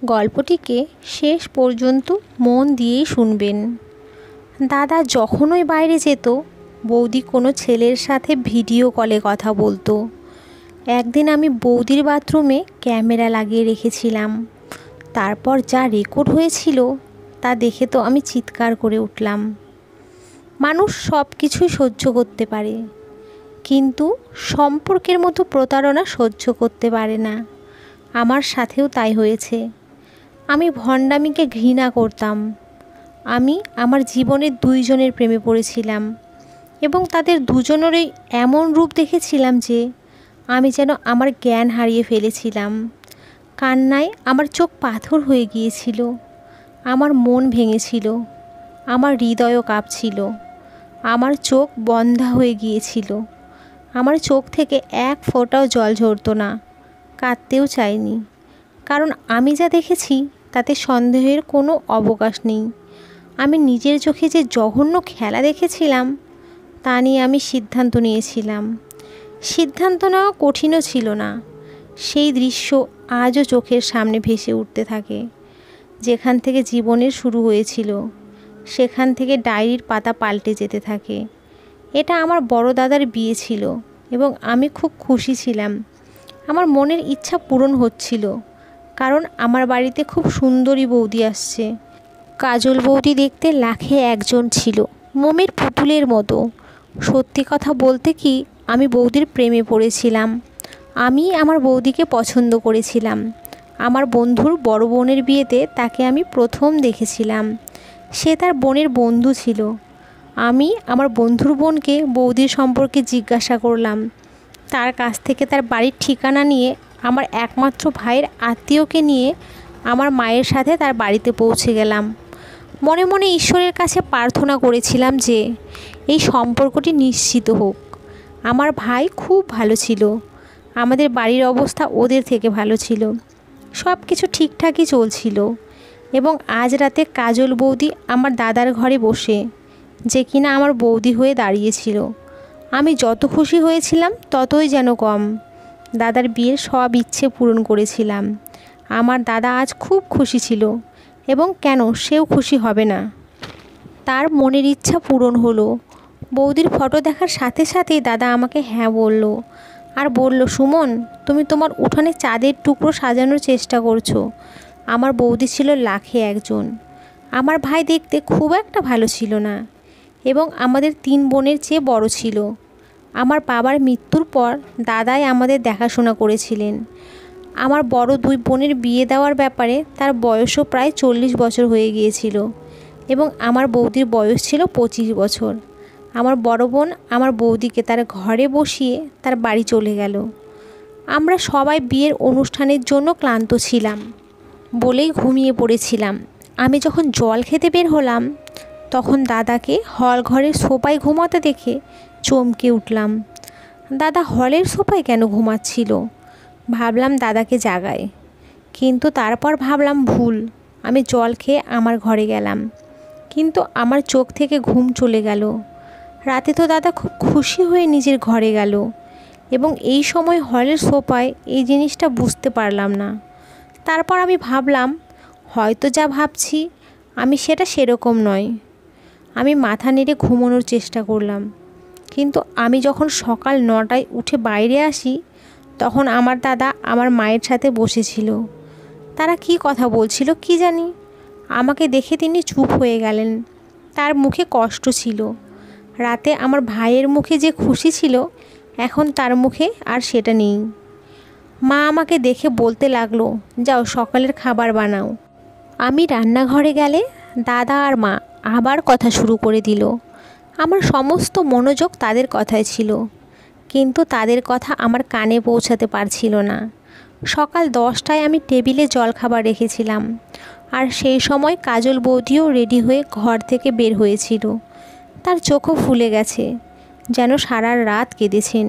গল্পটিকে শেষ পর্যন্ত মন দিয়েই শুনবেন। দাদা যখনই বাইরে যেত, বৌদি কোনো ছেলের সাথে ভিডিও কলে কথা বলতো। একদিন আমি বৌদির বাথরুমে ক্যামেরা লাগিয়ে রেখেছিলাম। তারপর যা রেকর্ড হয়েছিল তা দেখে তো আমি চিৎকার করে উঠলাম। মানুষ সব কিছুই সহ্য করতে পারে, কিন্তু সম্পর্কের মতো প্রতারণা সহ্য করতে পারে না। আমার সাথেও তাই হয়েছে। আমি ভণ্ডামিকে ঘৃণা করতাম। আমি আমার জীবনের দুইজনের প্রেমে পড়েছিলাম এবং তাদের দুজনেরই এমন রূপ দেখেছিলাম যে আমি যেন আমার জ্ঞান হারিয়ে ফেলেছিলাম। কান্নায় আমার চোখ পাথর হয়ে গিয়েছিল, আমার মন ভেঙেছিল, আমার হৃদয়ও কাঁপছিল, আমার চোখ বন্ধা হয়ে গিয়েছিল। আমার চোখ থেকে এক ফোঁটাও জল ঝরতো না, কাঁদতেও চাইনি, কারণ আমি যা দেখেছি তাতে সন্দেহের কোনো অবকাশ নেই। আমি নিজের চোখে যে জঘন্য খেলা দেখেছিলাম তা নিয়ে আমি সিদ্ধান্ত নিয়েছিলাম। সিদ্ধান্ত নেওয়া কঠিনও ছিল না। সেই দৃশ্য আজও চোখের সামনে ভেসে উঠতে থাকে। যেখান থেকে জীবনের শুরু হয়েছিল সেখান থেকে ডায়েরির পাতা পাল্টে যেতে থাকে। এটা আমার বড় দাদার বিয়ে ছিল এবং আমি খুব খুশি ছিলাম। আমার মনের ইচ্ছা পূরণ হচ্ছিল, কারণ আমার বাড়িতে খুব সুন্দরী বৌদি আসছে। কাজল বৌদি দেখতে লাখে একজন ছিল, মোমের পুতুলের মতো। সত্যি কথা বলতে কি, আমি বৌদির প্রেমে পড়েছিলাম। আমি আমার বৌদিকে পছন্দ করেছিলাম। আমার বন্ধুর বড় বোনের বিয়েতে তাকে আমি প্রথম দেখেছিলাম। সে তার বোনের বন্ধু ছিল। আমি আমার বন্ধুর বোনকে বৌদির সম্পর্কে জিজ্ঞাসা করলাম। তার কাছ থেকে তার বাড়ির ঠিকানা নিয়ে আমার একমাত্র ভাইয়ের আত্মীয়কে নিয়ে আমার মায়ের সাথে তার বাড়িতে পৌঁছে গেলাম। মনে মনে ঈশ্বরের কাছে প্রার্থনা করেছিলাম যে এই সম্পর্কটি নিশ্চিত হোক। আমার ভাই খুব ভালো ছিল, আমাদের বাড়ির অবস্থা ওদের থেকে ভালো ছিল, সব কিছু ঠিকঠাকই চলছিল। এবং আজ রাতে কাজল বৌদি আমার দাদার ঘরে বসে, যে কিনা আমার বৌদি হয়ে দাঁড়িয়েছিল। আমি যত খুশি হয়েছিলাম ততই যেন কম। দাদার বিয়ের সব ইচ্ছে পূরণ করেছিলাম। আমার দাদা আজ খুব খুশি ছিল, এবং কেন সেও খুশি হবে না? তার মনের ইচ্ছা পূরণ হলো। বৌদির ফটো দেখার সাথে সাথেই দাদা আমাকে হ্যাঁ বলল, আর বলল, সুমন, তুমি তোমার উঠানে চাঁদের টুকরো সাজানোর চেষ্টা করছো। আমার বৌদি ছিল লাখে একজন। আমার ভাই দেখতে খুব একটা ভালো ছিল না এবং আমাদের 3 বোনের চেয়ে বড় ছিল। আমার বাবার মৃত্যুর পর দাদাই আমাদের দেখাশোনা করেছিলেন। আমার বড় 2 বোনের বিয়ে দেওয়ার ব্যাপারে তার বয়সও প্রায় 40 বছর হয়ে গিয়েছিল এবং আমার বৌদির বয়স ছিল 25 বছর। আমার বড় বোন আমার বৌদিকে তার ঘরে বসিয়ে তার বাড়ি চলে গেল। আমরা সবাই বিয়ের অনুষ্ঠানের জন্য ক্লান্ত ছিলাম বলেই ঘুমিয়ে পড়েছিলাম। আমি যখন জল খেতে বের হলাম তখন দাদাকে হল ঘরের সোফায় ঘুমাতে দেখে চমকে উঠলাম। দাদা হলের সোফায় কেন ঘুমাচ্ছিল? ভাবলাম দাদাকে জাগায়, কিন্তু তারপর ভাবলাম ভুল। আমি জল খেয়ে আমার ঘরে গেলাম, কিন্তু আমার চোখ থেকে ঘুম চলে গেল। রাতে তো দাদা খুব খুশি হয়ে নিজের ঘরে গেল, এবং এই সময় হলের সোফায় এই জিনিসটা বুঝতে পারলাম না। তারপর আমি ভাবলাম হয়তো যা ভাবছি আমি সেটা সেরকম নয়। আমি মাথা নেড়ে ঘুমানোর চেষ্টা করলাম, কিন্তু আমি যখন সকাল 9টায় উঠে বাইরে আসি তখন আমার দাদা আমার মায়ের সাথে বসেছিল। তারা কি কথা বলছিল কি জানি। আমাকে দেখে তিনি চুপ হয়ে গেলেন। তার মুখে কষ্ট ছিল। রাতে আমার ভাইয়ের মুখে যে খুশি ছিল এখন তার মুখে আর সেটা নেই। মা আমাকে দেখে বলতে লাগলো, যাও সকালের খাবার বানাও। আমি রান্নাঘরে গেলে দাদা আর মা আবার কথা শুরু করে দিল। আমার সমস্ত মনোযোগ তাদের কথায় ছিল, কিন্তু তাদের কথা আমার কানে পৌঁছাতে পারছিল না। সকাল 10টায় আমি টেবিলে জলখাবার রেখেছিলাম, আর সেই সময় কাজল বৌদিও রেডি হয়ে ঘর থেকে বের হয়েছিল। তার চোখও ফুলে গেছে, যেন সারা রাত কেঁদেছেন।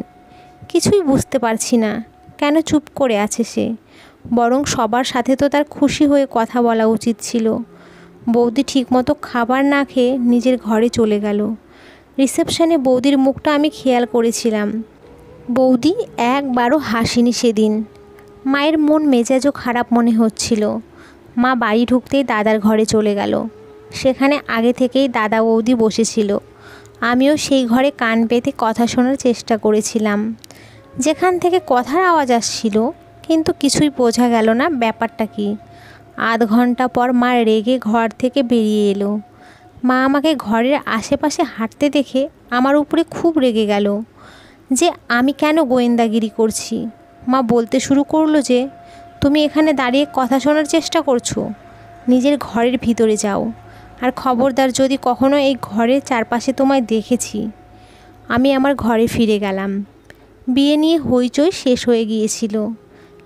কিছুই বুঝতে পারছি না কেন চুপ করে আছে সে, বরং সবার সাথে তো তার খুশি হয়ে কথা বলা উচিত ছিল। বৌদি ঠিকমতো খাবার না খেয়ে নিজের ঘরে চলে গেল। রিসেপশনে বৌদির মুখটা আমি খেয়াল করেছিলাম। বৌদি একবারও হাসেনি সেদিন। মায়ের মন মেজাজও খারাপ মনে হচ্ছিল। মা বাড়ি ঢুকতেই দাদার ঘরে চলে গেল। সেখানে আগে থেকেই দাদা বৌদি বসেছিল। আমিও সেই ঘরে কান পেতে কথা শোনার চেষ্টা করেছিলাম। যেখান থেকে কথার আওয়াজ আসছিল, কিন্তু কিছুই বোঝা গেল না ব্যাপারটা কি। আধ ঘন্টা পর মা রেগে ঘর থেকে বেরিয়ে এলো। মা আমাকে ঘরের আশেপাশে হাঁটতে দেখে আমার উপরে খুব রেগে গেল যে আমি কেন গোয়েন্দাগিরি করছি। মা বলতে শুরু করলো যে, তুমি এখানে দাঁড়িয়ে কথা শোনার চেষ্টা করছো, নিজের ঘরের ভিতরে যাও। আর খবরদার, যদি কখনো এই ঘরের চারপাশে তোমায় দেখেছি। আমি আমার ঘরে ফিরে গেলাম। বিয়ে নিয়ে হইচই শেষ হয়ে গিয়েছিল,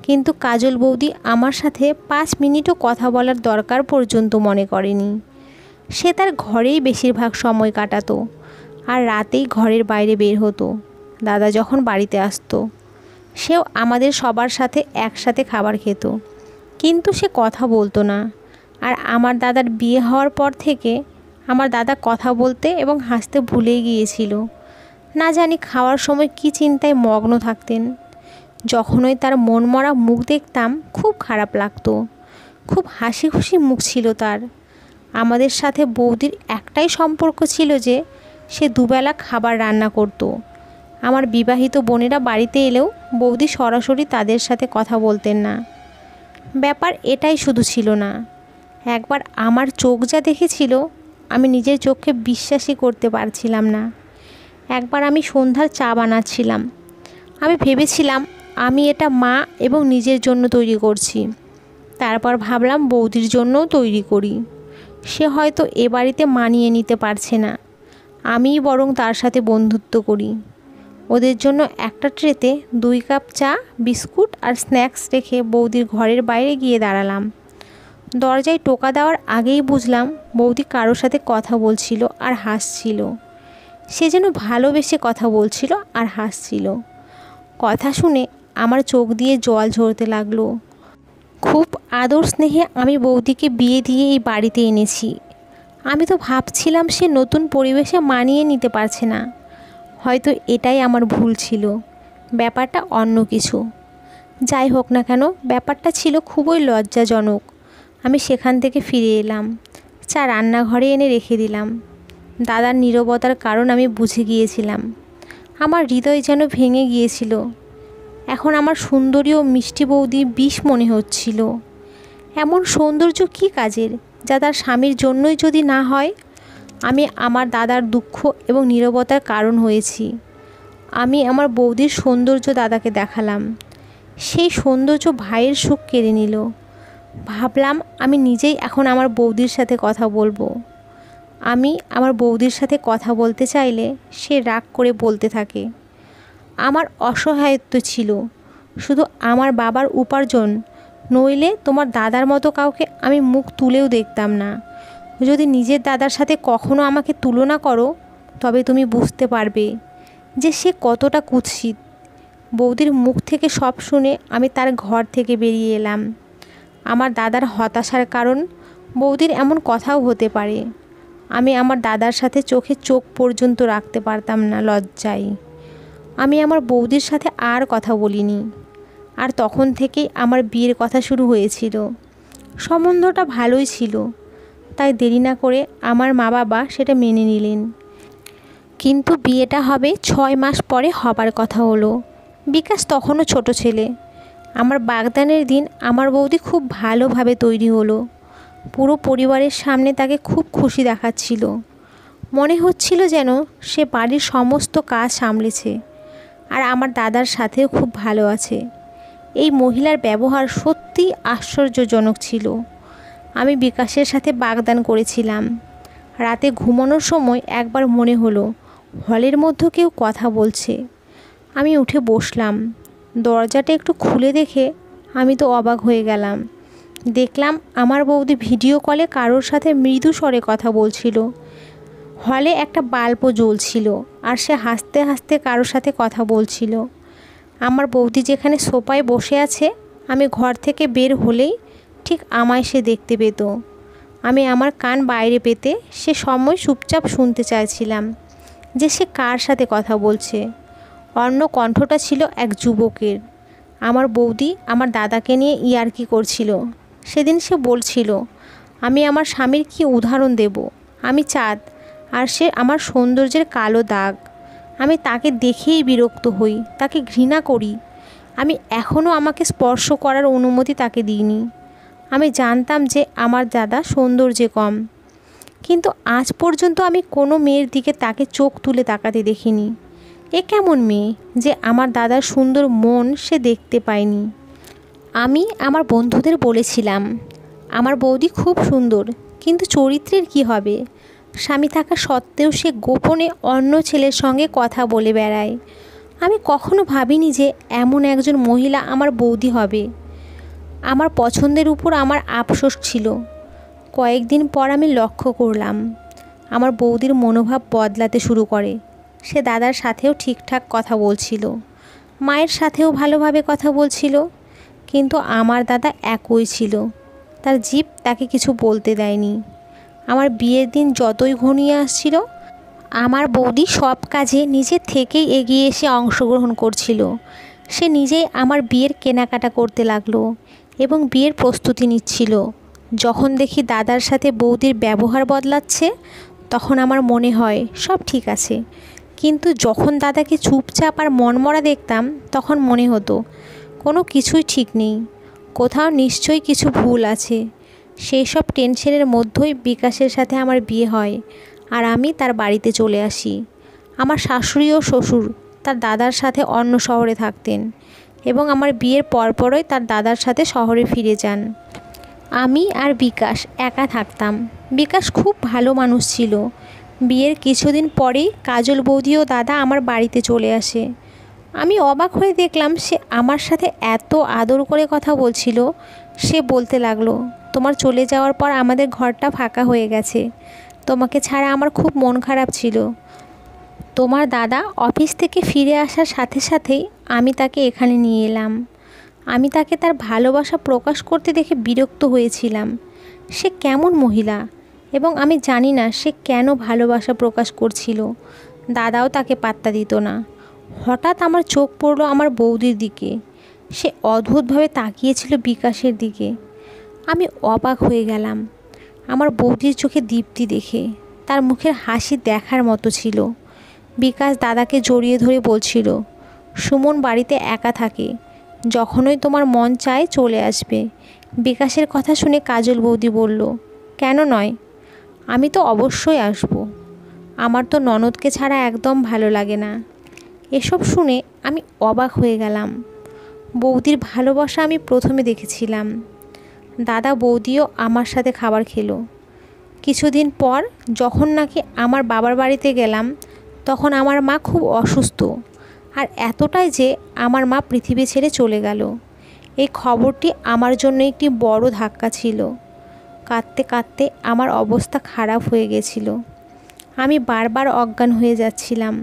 কিন্তু কাজল বৌদি আমার সাথে 5 মিনিটও কথা বলার দরকার পর্যন্ত মনে করেনি। সে তার ঘরেই বেশিরভাগ সময় কাটাতো, আর রাতেই ঘরের বাইরে বের হতো দাদা যখন বাড়িতে আসতো। সেও আমাদের সবার সাথে একসাথে খাবার খেত, কিন্তু সে কথা বলতো না। আর আমার দাদার বিয়ে হওয়ার পর থেকে আমার দাদা কথা বলতে এবং হাসতে ভুলেই গিয়েছিল। না জানি খাওয়ার সময় কী চিন্তায় মগ্ন থাকতেন। যখনই তার মনমরা মুখ দেখতাম খুব খারাপ লাগতো। খুব হাসি খুশি মুখ ছিল তার। আমাদের সাথে বৌদির একটাই সম্পর্ক ছিল যে সে দুবেলা খাবার রান্না করত। আমার বিবাহিত বোনেরা বাড়িতে এলেও বৌদি সরাসরি তাদের সাথে কথা বলতেন না। ব্যাপার এটাই শুধু ছিল না, একবার আমার চোখ যা দেখেছিল আমি নিজের চোখকে বিশ্বাসই করতে পারছিলাম না। একবার আমি সন্ধ্যার চা বানাচ্ছিলাম। আমি ভেবেছিলাম আমি এটা মা এবং নিজের জন্য তৈরি করছি। তারপর ভাবলাম বৌদির জন্যও তৈরি করি। সে হয়তো এ বাড়িতে মানিয়ে নিতে পারছে না, আমিই বরং তার সাথে বন্ধুত্ব করি। ওদের জন্য একটা ট্রেতে 2 কাপ চা, বিস্কুট আর স্ন্যাক্স রেখে বৌদির ঘরের বাইরে গিয়ে দাঁড়ালাম। দরজায় টোকা দেওয়ার আগেই বুঝলাম বৌদি কারোর সাথে কথা বলছিল আর হাসছিল। সে যেন ভালোবেসে কথা বলছিল আর হাসছিল। কথা শুনে আমার চোখ দিয়ে জল ঝরতে লাগলো। খুব আদর স্নেহে আমি বৌদিকে বিয়ে দিয়ে এই বাড়িতে এনেছি। আমি তো ভাবছিলাম সে নতুন পরিবেশে মানিয়ে নিতে পারছে না। হয়তো এটাই আমার ভুল ছিল, ব্যাপারটা অন্য কিছু। যাই হোক না কেন, ব্যাপারটা ছিল খুবই লজ্জাজনক। আমি সেখান থেকে ফিরে এলাম। চা রান্নাঘরে এনে রেখে দিলাম। দাদার নীরবতার কারণ আমি বুঝে গিয়েছিলাম। আমার হৃদয় যেন ভেঙে গিয়েছিল। এখন আমার সুন্দরী ও মিষ্টি বৌদি বিষ মনে হচ্ছিল। এমন সৌন্দর্য কী কাজের, যা তার স্বামীর জন্যই যদি না হয়? আমি আমার দাদার দুঃখ এবং নীরবতার কারণ হয়েছি। আমি আমার বৌদির সৌন্দর্য দাদাকে দেখালাম। সেই সৌন্দর্য ভাইয়ের সুখ কেড়ে নিল। ভাবলাম আমি নিজেই এখন আমার বৌদির সাথে কথা বলবো। আমি আমার বৌদির সাথে কথা বলতে চাইলে সে রাগ করে বলতে থাকে। আমার অসহায়ত্ব ছিল শুধু আমার বাবার উপার্জন, নইলে তোমার দাদার মতো কাউকে আমি মুখ তুলেও দেখতাম না। যদি নিজের দাদার সাথে কখনো আমাকে তুলনা করো, তবে তুমি বুঝতে পারবে যে সে কতটা কুৎসিত। বৌদির মুখ থেকে সব শুনে আমি তার ঘর থেকে বেরিয়ে এলাম। আমার দাদার হতাশার কারণ বৌদির এমন কথাও হতে পারে। আমি আমার দাদার সাথে চোখে চোখ পর্যন্ত রাখতে পারতাম না লজ্জায়। আমি আমার বৌদির সাথে আর কথা বলিনি। আর তখন থেকেই আমার বিয়ের কথা শুরু হয়েছিল। সম্বন্ধটা ভালোই ছিল, তাই দেরি না করে আমার মা বাবা সেটা মেনে নিলেন। কিন্তু বিয়েটা হবে 6 মাস পরে হবার কথা হলো। বিকাশ তখনও ছোট ছেলে। আমার বাগদানের দিন আমার বৌদি খুব ভালোভাবে তৈরি হলো। পুরো পরিবারের সামনে তাকে খুব খুশি দেখাচ্ছিল। মনে হচ্ছিল যেন সে বাড়ির সমস্ত কাজ সামলেছে আর আমার দাদার সাথেও খুব ভালো আছে। এই মহিলার ব্যবহার সত্যিই আশ্চর্যজনক ছিল। আমি বিকাশের সাথে বাগদান করেছিলাম। রাতে ঘুমানোর সময় একবার মনে হলো হলের মধ্যে কেউ কথা বলছে। আমি উঠে বসলাম। দরজাটা একটু খুলে দেখে আমি তো অবাক হয়ে গেলাম। দেখলাম আমার বৌদি ভিডিও কলে কারোর সাথে মৃদু স্বরে কথা বলছিল। হলে একটা বাল্বও জ্বলছিল আর সে হাসতে হাসতে কারোর সাথে কথা বলছিল। আমার বৌদি যেখানে সোফায় বসে আছে, আমি ঘর থেকে বের হলেই ঠিক আমায় সে দেখতে পেত। আমি আমার কান বাইরে পেতে সে সময় চুপচাপ শুনতে চাইছিলাম যে সে কার সাথে কথা বলছে। অন্য কণ্ঠটা ছিল এক যুবকের। আমার বৌদি আমার দাদাকে নিয়ে ইয়ার্কি করছিল সেদিন সে বলছিল, আমি আমার স্বামীর কি উদাহরণ দেব, আমি চাঁদ আর সে আমার সৌন্দর্যের কালো দাগ। আমি তাকে দেখেই বিরক্ত হই, তাকে ঘৃণা করি। আমি এখনও আমাকে স্পর্শ করার অনুমতি তাকে দিইনি। আমি জানতাম যে আমার দাদা সৌন্দর্যে কম, কিন্তু আজ পর্যন্ত আমি কোনো মেয়ের দিকে তাকে চোখ তুলে তাকাতে দেখিনি। এ কেমন মেয়ে যে আমার দাদার সুন্দর মন সে দেখতে পায়নি। আমি আমার বন্ধুদের বলেছিলাম, আমার বৌদি খুব সুন্দর, কিন্তু চরিত্রের কি হবে? স্বামী থাকা সত্ত্বেও সে গোপনে অন্য ছেলের সঙ্গে কথা বলে বেড়ায়। আমি কখনো ভাবিনি যে এমন একজন মহিলা আমার বৌদি হবে। আমার পছন্দের উপর আমার আফসোস ছিল। কয়েকদিন পর আমি লক্ষ্য করলাম আমার বৌদির মনোভাব বদলাতে শুরু করে। সে দাদার সাথেও ঠিকঠাক কথা বলছিল, মায়ের সাথেও ভালোভাবে কথা বলছিল, কিন্তু আমার দাদা একই ছিল। তার জিভ তাকে কিছু বলতে দেয়নি। আমার বিয়ের দিন যতই ঘনিয়ে আসছিল, আমার বৌদি সব কাজে নিজে থেকেই এগিয়ে এসে অংশগ্রহণ করছিল। সে নিজেই আমার বিয়ের কেনাকাটা করতে লাগলো এবং বিয়ের প্রস্তুতি নিচ্ছিল। যখন দেখি দাদার সাথে বৌদির ব্যবহার বদলাচ্ছে, তখন আমার মনে হয় সব ঠিক আছে, কিন্তু যখন দাদাকে চুপচাপ আর মনমরা দেখতাম, তখন মনে হতো কোনো কিছুই ঠিক নেই, কোথাও নিশ্চয়ই কিছু ভুল আছে। সেই সব টেনশনের মধ্যেই বিকাশের সাথে আমার বিয়ে হয় আর আমি তার বাড়িতে চলে আসি। আমার শাশুড়ি ও শ্বশুর তার দাদার সাথে অন্য শহরে থাকতেন এবং আমার বিয়ের পরপরই তার দাদার সাথে শহরে ফিরে যান। আমি আর বিকাশ একা থাকতাম। বিকাশ খুব ভালো মানুষ ছিল। বিয়ের কিছুদিন পরেই কাজল বৌদি ও দাদা আমার বাড়িতে চলে আসে। আমি অবাক হয়ে দেখলাম সে আমার সাথে এত আদর করে কথা বলছিল। সে বলতে লাগলো, তোমার চলে যাওয়ার পর আমাদের ঘরটা ফাঁকা হয়ে গেছে। তোমাকে ছাড়া আমার খুব মন খারাপ ছিল। তোমার দাদা অফিস থেকে ফিরে আসার সাথে সাথেই আমি তাকে এখানে নিয়ে এলাম। আমি তাকে তার ভালোবাসা প্রকাশ করতে দেখে বিরক্ত হয়েছিলাম। সে কেমন মহিলা এবং আমি জানি না সে কেন ভালোবাসা প্রকাশ করছিল। দাদাও তাকে পাত্তা দিত না। হঠাৎ আমার চোখ পড়লো আমার বৌদির দিকে। সে অদ্ভুতভাবে তাকিয়েছিল বিকাশের দিকে। আমি অবাক হয়ে গেলাম আমার বৌদির চোখে দীপ্তি দেখে। তার মুখের হাসি দেখার মতো ছিল। বিকাশ দাদাকে জড়িয়ে ধরে বলছিল, সুমন বাড়িতে একা থাকে, যখনই তোমার মন চায় চলে আসবে। বিকাশের কথা শুনে কাজল বৌদি বলল, কেন নয়, আমি তো অবশ্যই আসব। আমার তো ননদকে ছাড়া একদম ভালো লাগে না। এসব শুনে আমি অবাক হয়ে গেলাম। বৌদির ভালোবাসা আমি প্রথমে দেখেছিলাম। দাদা বৌদিও আমার সাথে খাবার খেলো। কিছুদিন পর যখন নাকি আমার বাবার বাড়িতে গেলাম, তখন আমার মা খুব অসুস্থ, আর এতটাই যে আমার মা পৃথিবী ছেড়ে চলে গেল। এই খবরটি আমার জন্য একটি বড় ধাক্কা ছিল। কাঁদতে কাঁদতে আমার অবস্থা খারাপ হয়ে গেছিল। আমি বারবার অজ্ঞান হয়ে যাচ্ছিলাম।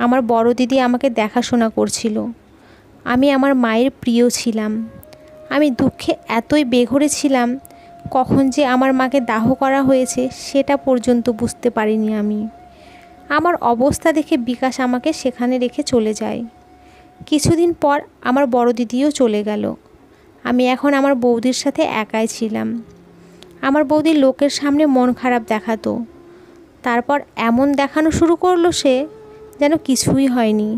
আমার বড় দিদি আমাকে দেখাশোনা করছিল। আমি আমার মায়ের প্রিয় ছিলাম। আমি দুঃখে এতই বেঘরে ছিলাম, কখন যে আমার মাকে দাহ করা হয়েছে সেটা পর্যন্ত বুঝতে পারিনি আমি। আমার অবস্থা দেখে বিকাশ আমাকে সেখানে রেখে চলে যায়। কিছুদিন পর আমার বড় দিদিও চলে গেল। আমি এখন আমার বৌদির সাথে একাই ছিলাম। আমার বৌদি লোকের সামনে মন খারাপ দেখাতো। তারপর এমন দেখানো শুরু করলো সে যেন কিছুই হয়নি।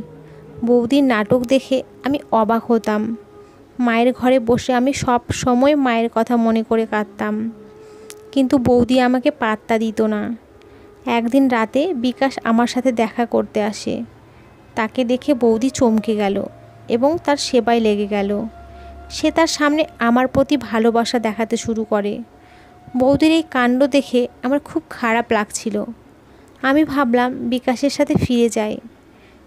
বৌদির নাটক দেখে আমি অবাক হতাম। মায়ের ঘরে বসে আমি সব সময় মায়ের কথা মনে করে কাঁদতাম, কিন্তু বৌদি আমাকে পাত্তা দিত না। একদিন রাতে বিকাশ আমার সাথে দেখা করতে আসে। তাকে দেখে বৌদি চমকে গেল এবং তার সেবায় লেগে গেল। সে তার সামনে আমার প্রতি ভালোবাসা দেখাতে শুরু করে। বৌদির এই কাণ্ড দেখে আমার খুব খারাপ লাগছিল। আমি ভাবলাম বিকাশের সাথে ফিরে যাই,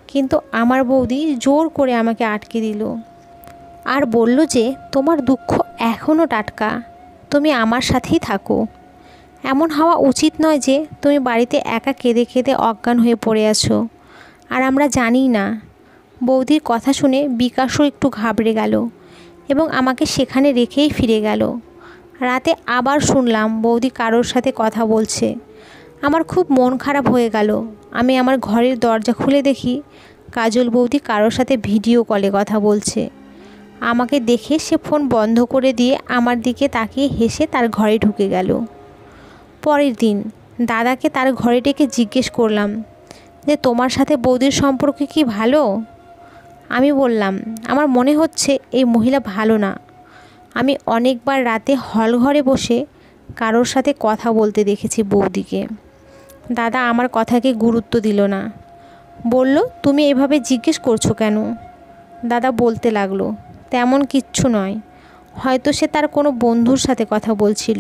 কিন্তু আমার বৌদি জোর করে আমাকে আটকে দিল আর বলল যে তোমার দুঃখ এখনও টাটকা, তুমি আমার সাথেই থাকো। এমন হওয়া উচিত নয় যে তুমি বাড়িতে একা কেঁদে কেঁদে অজ্ঞান হয়ে পড়ে আছো, আর আমরা জানি না। বৌদির কথা শুনে বিকাশও একটু ঘাবড়ে গেল এবং আমাকে সেখানে রেখেই ফিরে গেল। রাতে আবার শুনলাম বৌদি কারোর সাথে কথা বলছে। আমার খুব মন খারাপ হয়ে গেল। আমি আমার ঘরের দরজা খুলে দেখি কাজল বৌদি কারোর সাথে ভিডিও কলে কথা বলছে। আমাকে দেখে সে ফোন বন্ধ করে দিয়ে আমার দিকে তাকিয়ে হেসে তার ঘরে ঢুকে গেল। পরের দিন দাদাকে তার ঘরে ডেকে জিজ্ঞেস করলাম যে তোমার সাথে বৌদির সম্পর্ক কি ভালো? আমি বললাম আমার মনে হচ্ছে এই মহিলা ভালো না। আমি অনেকবার রাতে হল ঘরে বসে কারোর সাথে কথা বলতে দেখেছি বৌদিকে। দাদা আমার কথাকে গুরুত্ব দিল না, বলল তুমি এভাবে জিজ্ঞেস করছো কেন? দাদা বলতে লাগলো তেমন কিচ্ছু নয়, হয়তো সে তার কোনো বন্ধুর সাথে কথা বলছিল।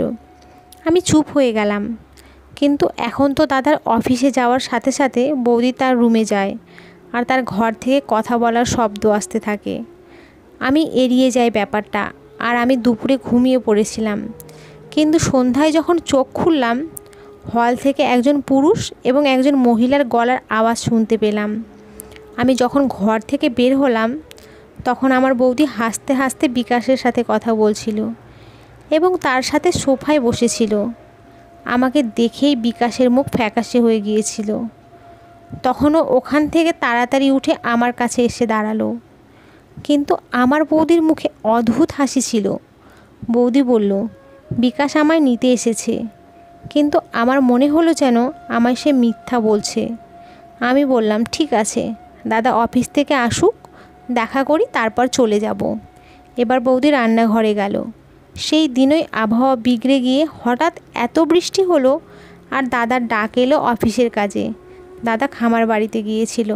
আমি চুপ হয়ে গেলাম। কিন্তু এখন তো দাদার অফিসে যাওয়ার সাথে সাথে বৌদি তার রুমে যায় আর তার ঘর থেকে কথা বলার শব্দ আসতে থাকে। আমি এড়িয়ে যাই ব্যাপারটা, আর আমি দুপুরে ঘুমিয়ে পড়েছিলাম। কিন্তু সন্ধ্যায় যখন চোখ খুললাম, হল থেকে একজন পুরুষ এবং একজন মহিলার গলার আওয়াজ শুনতে পেলাম। আমি যখন ঘর থেকে বের হলাম তখন আমার বৌদি হাসতে হাসতে বিকাশের সাথে কথা বলছিল এবং তার সাথে সোফায় বসেছিল। আমাকে দেখেই বিকাশের মুখ ফ্যাকাশে হয়ে গিয়েছিল। তখনও ওখান থেকে তাড়াতাড়ি উঠে আমার কাছে এসে দাঁড়ালো। কিন্তু আমার বৌদির মুখে অদ্ভুত হাসি ছিল। বৌদি বলল বিকাশ আমায় নিতে এসেছে, কিন্তু আমার মনে হলো যেন আমায় সে মিথ্যা বলছে। আমি বললাম ঠিক আছে, দাদা অফিস থেকে আসুক, দেখা করি, তারপর চলে যাব। এবার বৌদি রান্নাঘরে গেল। সেই দিনই আবহাওয়া বিগড়ে গিয়ে হঠাৎ এত বৃষ্টি হলো আর দাদার ডাক এলো অফিসের কাজে। দাদা খামার বাড়িতে গিয়েছিল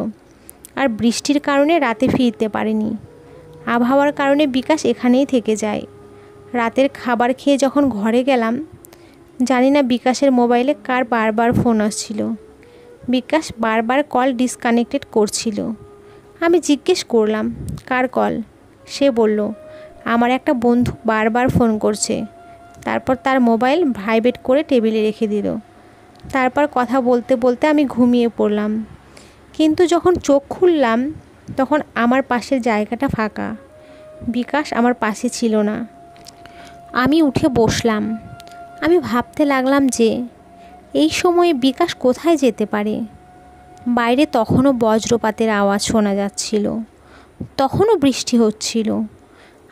আর বৃষ্টির কারণে রাতে ফিরতে পারেনি। আবহাওয়ার কারণে বিকাশ এখানেই থেকে যায়। রাতের খাবার খেয়ে যখন ঘরে গেলাম, জানি না বিকাশের মোবাইলে কার বারবার ফোন আসছিল। বিকাশ বারবার কল ডিসকানেক্টেড করছিল। আমি জিজ্ঞেস করলাম কার কল? সে বলল আমার একটা বন্ধু বারবার ফোন করছে। তারপর তার মোবাইল ভাইব্রেট করে টেবিলে রেখে দিল। তারপর কথা বলতে বলতে আমি ঘুমিয়ে পড়লাম। কিন্তু যখন চোখ খুললাম তখন আমার পাশের জায়গাটা ফাঁকা। বিকাশ আমার পাশে ছিল না। আমি উঠে বসলাম। আমি ভাবতে লাগলাম যে এই সময়ে বিকাশ কোথায় যেতে পারে। বাইরে তখনও বজ্রপাতের আওয়াজ শোনা যাচ্ছিল, তখনও বৃষ্টি হচ্ছিল।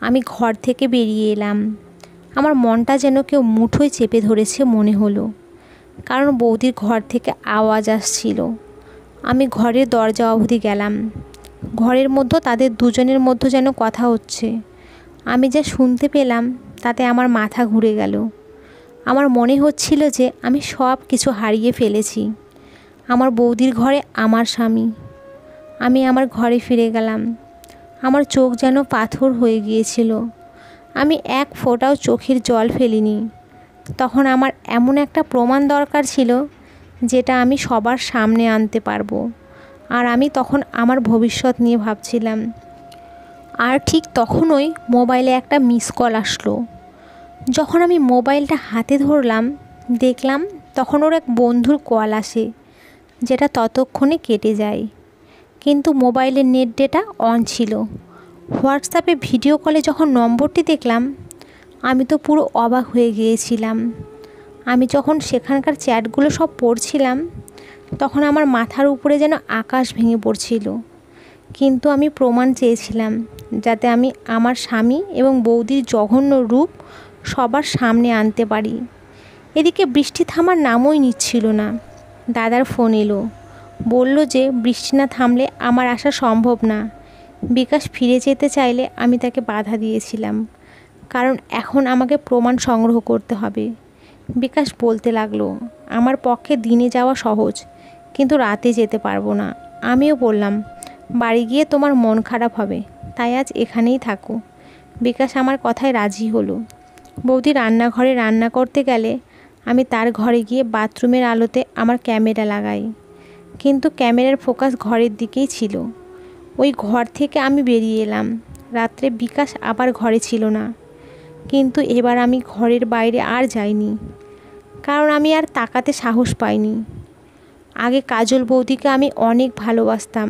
আমি ঘর থেকে বেরিয়ে এলাম। আমার মনটা যেন কেউ মুঠোয় চেপে ধরেছে মনে হলো, কারণ বৌদির ঘর থেকে আওয়াজ আসছিল। আমি ঘরের দরজা অবধি গেলাম। ঘরের মধ্যে তাদের দুজনের মধ্যে যেন কথা হচ্ছে। আমি যা শুনতে পেলাম তাতে আমার মাথা ঘুরে গেল। আমার মনে হচ্ছিল যে আমি সব কিছু হারিয়ে ফেলেছি। আমার বৌদির ঘরে আমার স্বামী। আমি আমার ঘরে ফিরে গেলাম। আমার চোখ যেন পাথর হয়ে গিয়েছিল। আমি এক ফোঁটাও চোখের জল ফেলিনি। তখন আমার এমন একটা প্রমাণ দরকার ছিল যেটা আমি সবার সামনে আনতে পারবো। আর আমি তখন আমার ভবিষ্যৎ নিয়ে ভাবছিলাম। আর ঠিক তখনই মোবাইলে একটা মিস কল আসলো। যখন আমি মোবাইলটা হাতে ধরলাম, দেখলাম তখন ওর এক বন্ধুর কল আসে, যেটা ততক্ষণে কেটে যায়। কিন্তু মোবাইলের নেট ডেটা অন ছিল। হোয়াটসঅ্যাপে ভিডিও কলে যখন নম্বরটি দেখলাম, আমি তো পুরো অবাক হয়ে গিয়েছিলাম। আমি যখন সেখানকার চ্যাটগুলো সব পড়ছিলাম, তখন আমার মাথার উপরে যেন আকাশ ভেঙে পড়ছিল। কিন্তু আমি প্রমাণ চেয়েছিলাম, যাতে আমি আমার স্বামী এবং বৌদির জঘন্য রূপ সবার সামনে আনতে পারি। এদিকে বৃষ্টি থামার নামই নিচ্ছিল না। দাদার ফোন এলো, বলল যে বৃষ্টি না থামলে আমার আসা সম্ভব না। বিকাশ ফিরে যেতে চাইলে আমি তাকে বাধা দিয়েছিলাম, কারণ এখন আমাকে প্রমাণ সংগ্রহ করতে হবে। বিকাশ বলতে লাগলো আমার পক্ষে দিনে যাওয়া সহজ, কিন্তু রাতে যেতে পারবো না। আমিও বললাম বাড়ি গিয়ে তোমার মন খারাপ হবে, তাই আজ এখানেই থাকো। বিকাশ আমার কথায় রাজি হলো। বৌদি রান্নাঘরে রান্না করতে গেলে আমি তার ঘরে গিয়ে বাথরুমের আলোতে আমার ক্যামেরা লাগাই। কিন্তু ক্যামেরার ফোকাস ঘরের দিকেই ছিল। ওই ঘর থেকে আমি বেরিয়ে এলাম। রাত্রে বিকাশ আবার ঘরে ছিল না। কিন্তু এবার আমি ঘরের বাইরে আর যাইনি, কারণ আমি আর তাকাতে সাহস পাইনি। আগে কাজল বৌদিকে আমি অনেক ভালোবাসতাম,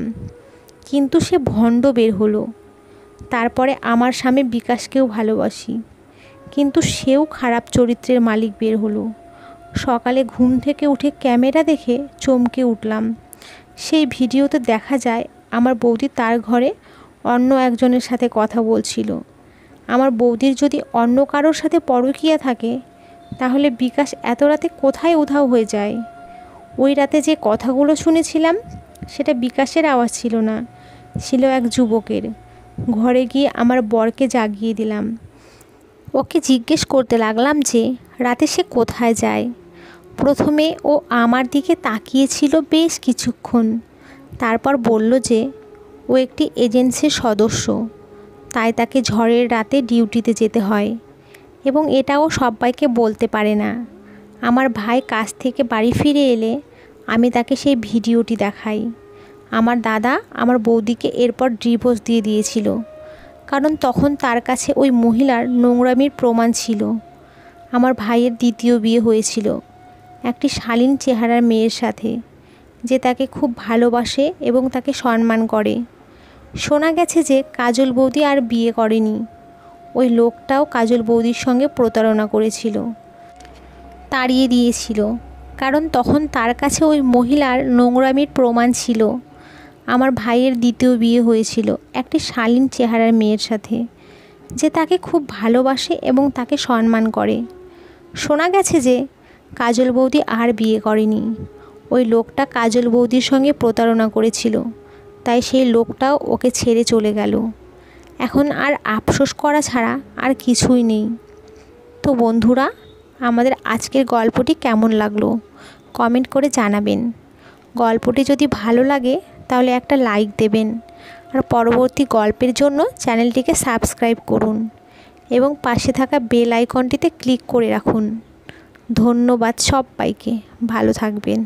কিন্তু সে ভণ্ড বের হলো। তারপরে আমার স্বামী বিকাশকেও ভালোবাসি, কিন্তু সেও খারাপ চরিত্রের মালিক বের হলো। সকালে ঘুম থেকে উঠে ক্যামেরা দেখে চমকে উঠলাম। সেই ভিডিওতে দেখা যায় আমার বৌদি তার ঘরে অন্য একজনের সাথে কথা বলছিল। আমার বৌদির যদি অন্য কারোর সাথে পরকীয়া থাকে তাহলে বিকাশ এত রাতে কোথায় উধাও হয়ে যায়। ওই রাতে যে কথাগুলো শুনেছিলাম সেটা বিকাশের আওয়াজ ছিল না, ছিল এক যুবকের। ঘরে গিয়ে আমার বরকে জাগিয়ে দিলাম। ওকে জিজ্ঞেস করতে লাগলাম যে রাতে সে কোথায় যায়। প্রথমে ও আমার দিকে তাকিয়েছিল বেশ কিছুক্ষণ, তারপর বলল যে ও একটি এজেন্সির সদস্য, তাই তাকে ঝড়ের রাতে ডিউটিতে যেতে হয় এবং এটাও সবাইকে বলতে পারে না। আমার ভাই কাজ থেকে বাড়ি ফিরে এলে আমি তাকে সেই ভিডিওটি দেখাই। আমার দাদা আমার বৌদিকে এরপর ডিভোর্স দিয়ে দিয়েছিল, কারণ তখন তার কাছে ওই মহিলার নোংরামির প্রমাণ ছিল। আমার ভাইয়ের দ্বিতীয় বিয়ে হয়েছিল একটি শালীন চেহারার মেয়ের সাথে, যে তাকে খুব ভালোবাসে এবং তাকে সম্মান করে। শোনা গেছে যে কাজল বৌদি আর বিয়ে করেনি। ওই লোকটাও কাজল বৌদির সঙ্গে প্রতারণা করেছিল, তাড়িয়ে দিয়েছিল, কারণ তখন তার কাছে ওই মহিলার নোংরামির প্রমাণ ছিল। আমার ভাইয়ের দ্বিতীয় বিয়ে হয়েছিল একটি শালীন চেহারার মেয়ের সাথে, যে তাকে খুব ভালোবাসে এবং তাকে সম্মান করে। শোনা গেছে যে কাজল বৌদি আর বিয়ে করেনি। ওই লোকটা কাজল বৌদির সঙ্গে প্রতারণা করেছিল, তাই সেই লোকটাও ওকে ছেড়ে চলে গেল। এখন আর আফসোস করা ছাড়া আর কিছুই নেই। তো বন্ধুরা, আমাদের আজকের গল্পটি কেমন লাগলো কমেন্ট করে জানাবেন। গল্পটি যদি ভালো লাগে তাহলে একটা লাইক দেবেন, আর পরবর্তী গল্পের জন্য চ্যানেলটিকে সাবস্ক্রাইব করুন এবং পাশে থাকা বেল আইকনটিতে ক্লিক করে রাখুন। ধন্যবাদ সবাইকে, ভালো থাকবেন।